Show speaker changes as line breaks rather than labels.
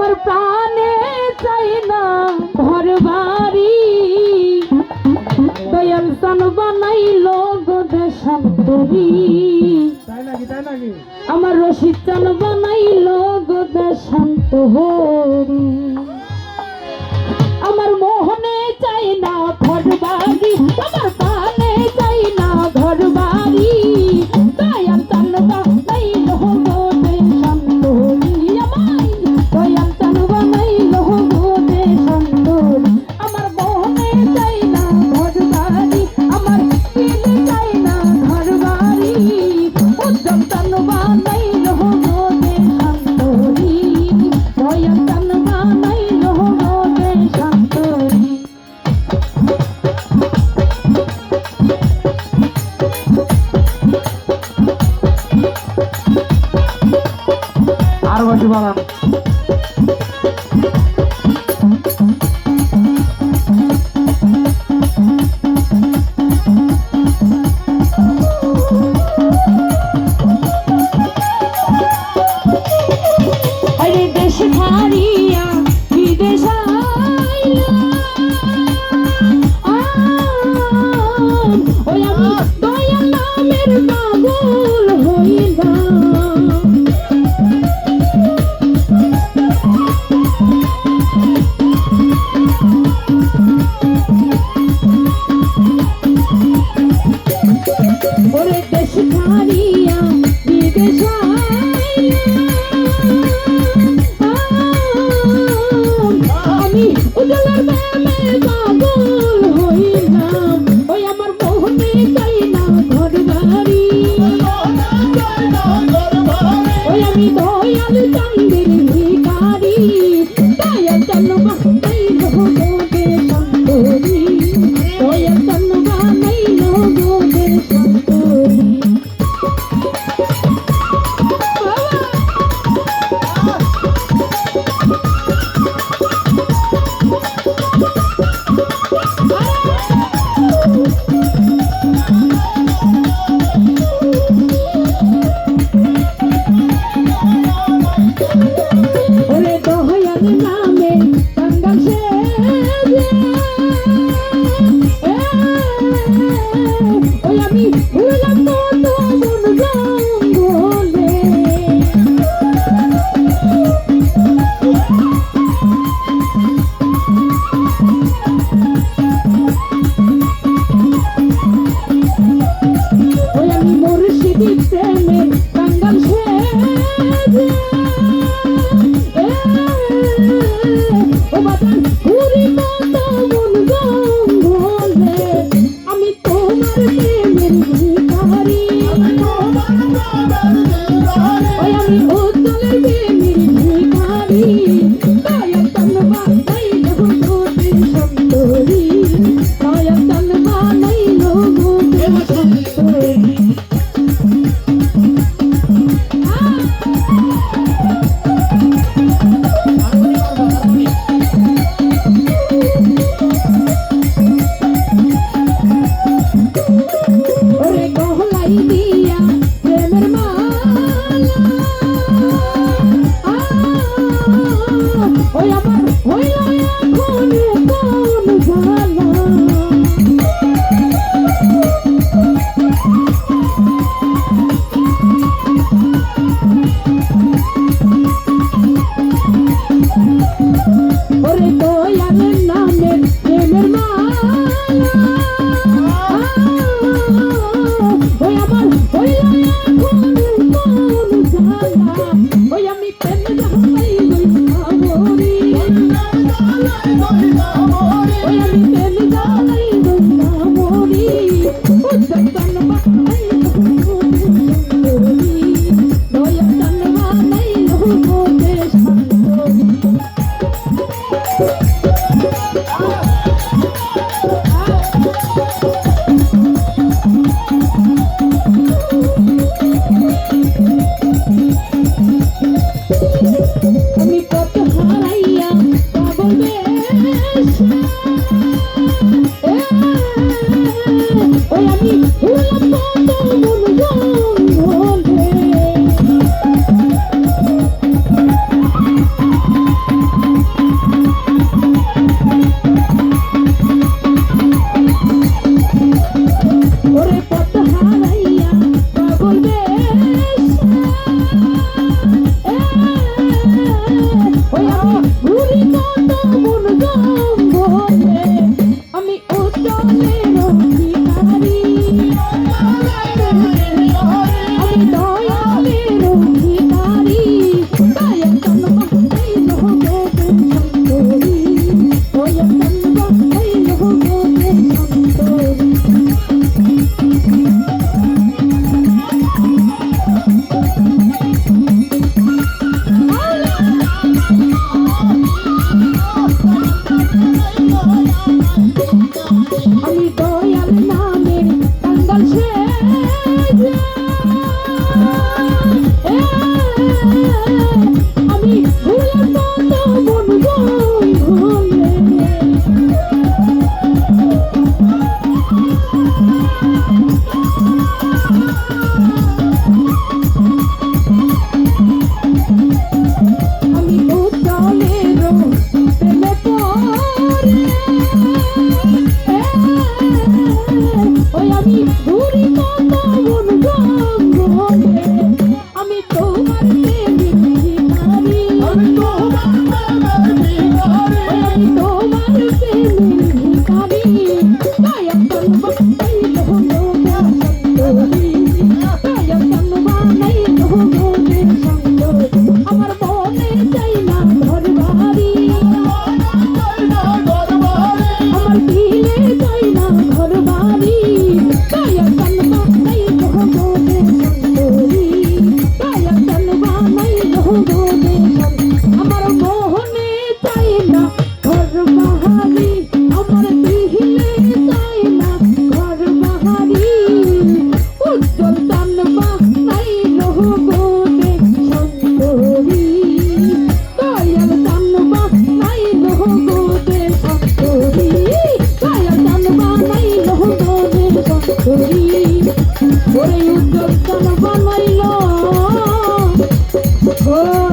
আমার প্রাণে চাই না ঘর বাড়ি, দয়াল সান বানাইলো গো দেশান্তরী। আমার রশিদ চান বানাইলো গো দেশান্তরী। আমার মোহনে চাই না ঘর বাড়ি, আমার প্রাণে চাই না ঘর বাড়ি, দয়াল চান বানাইলো গো দেশান্তরী। আমায় দয়াল চান বানাইলো গো দেশান্তরী। আমার মোহনে চাই না ঘর বাড়ি, আমার প্রাণে চাই না ঘর বাড়ি, উদ্যম চান বানাইলো গো দেশান্তরী। দয়াল চান বানাইলো গো দেশান্তরী।
আর বেশি বানান।
আরে দেশ ছাড়িয়া বিদেশ আইলাম, ওই আমি দয়াল নামের পাগল হইলাম। ওরে দেশ ছাড়িয়া বিদেশ আমি উজলার প্রেমে পাগল হইলাম। ওই আমার মোহনে চাই না ঘর বাড়ি, ওই আমি দয়াল চান্দের ভিখারি, দয়াল চান বানাইলো গো দেশান্তরী, দয়াল চান বানাইলো গো দেশান্তরী। ওরে দয়াল নামে টাঙ্গাল সেজে, ওই আমি ঘুরলাম কত বন জঙ্গলে, ওই আমি মুর্শিদি প্রেমে টাঙ্গাল সেজে, ও বাজান ঘুরি কত বন জঙ্গলে, আমি তোমার প্রেমের ভিখারি, ওই আমি উজ্জ্বলের প্রেমের ভিখারি, দয়াল চান বানাইলো গো দেশান্তরী, দয়াল চান বানাইলো গো দেশান্তরী। ও